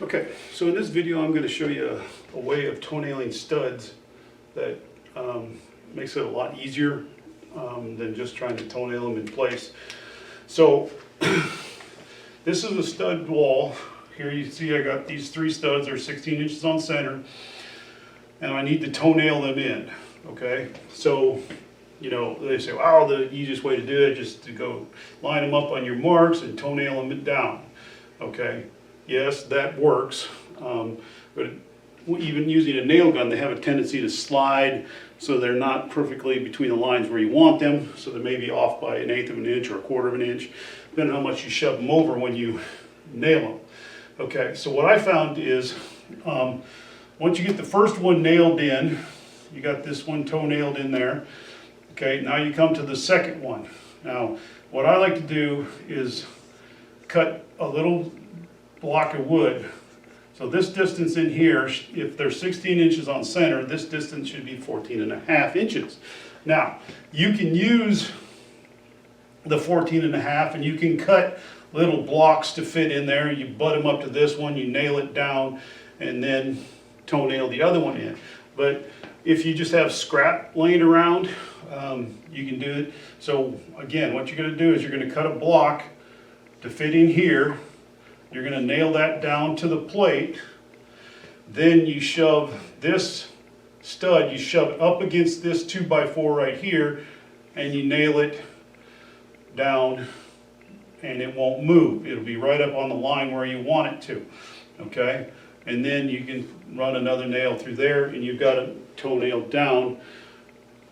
Okay, so in this video I'm going to show you a way of toenailing studs that makes it a lot easier than just trying to toenail them in place. So this is a stud wall. Here you see I got these three studs, they're 16 inches on center, and I need to toenail them in. Okay, so you know, they say, wow, the easiest way to do it is just to go line them up on your marks and toenail them down. Okay, yes, that works, but even using a nail gun, they have a tendency to slide, so they're not perfectly between the lines where you want them, so they may be off by 1/8 of an inch or 1/4 of an inch, depending on how much you shove them over when you nail them. Okay, so what I found is, once you get the first one nailed in, you got this one toenailed in there. Okay, now you come to the second one. Now, what I like to do is cut a little block of wood. So this distance in here, if they're 16 inches on center, this distance should be 14.5 inches. Now, you can use the 14.5 and you can cut little blocks to fit in there. You butt them up to this one, you nail it down, and then toenail the other one in. But if you just have scrap laying around, you can do it. So again, what you're going to do is you're going to cut a block to fit in here. You're going to nail that down to the plate. Then you shove this stud, you shove it up against this 2x4 right here, and you nail it down, and it won't move. It'll be right up on the line where you want it to. Okay? And then you can run another nail through there, and you've got it toenailed down.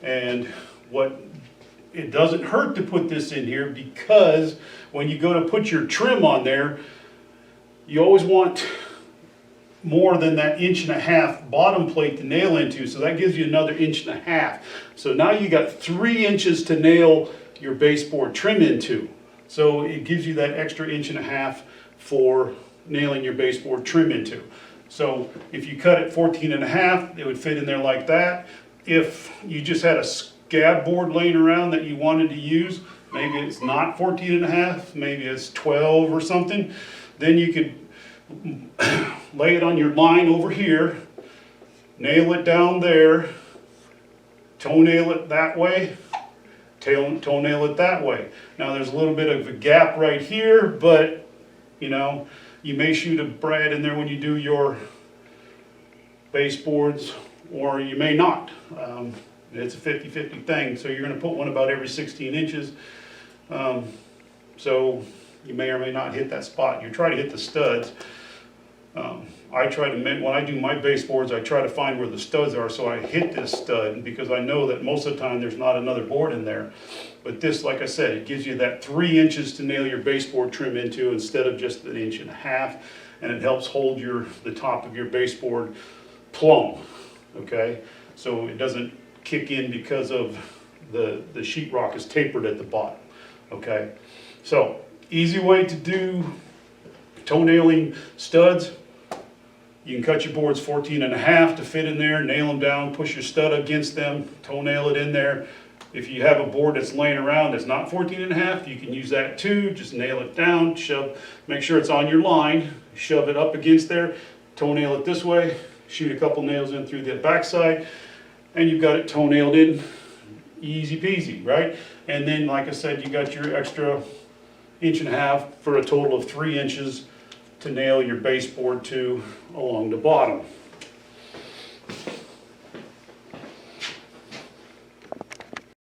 And it doesn't hurt to put this in here, because when you go to put your trim on there, you always want more than that 1.5 inch bottom plate to nail into, so that gives you another 1.5 inches. So now you got 3 inches to nail your baseboard trim into. So it gives you that extra 1.5 inches for nailing your baseboard trim into. So if you cut it 14.5, it would fit in there like that. If you just had a scab board laying around that you wanted to use, maybe it's not 14.5, maybe it's 12 or something, then you could lay it on your line over here, nail it down there, toenail it that way, toenail it that way. Now there's a little bit of a gap right here, but you know, you may shoot a brad in there when you do your baseboards, or you may not. It's a 50-50 thing, so you're going to put one about every 16 inches. So you may or may not hit that spot. You try to hit the studs. I try to, when I do my baseboards, I try to find where the studs are, so I hit this stud, because I know that most of the time there's not another board in there. But this, like I said, it gives you that 3 inches to nail your baseboard trim into instead of just 1.5 inches, and it helps hold the top of your baseboard plumb. Okay, so it doesn't kick in because of the sheetrock is tapered at the bottom. Okay, so easy way to do toenailing studs. You can cut your boards 14.5 to fit in there, nail them down, push your stud against them, toenail it in there. If you have a board that's laying around that's not 14.5, you can use that too. Just nail it down, make sure it's on your line, shove it up against there, toenail it this way, shoot a couple nails in through the backside, and you've got it toenailed in, easy peasy, right? And then, like I said, you got your extra 1.5 inches for a total of 3 inches to nail your baseboard to along the bottom.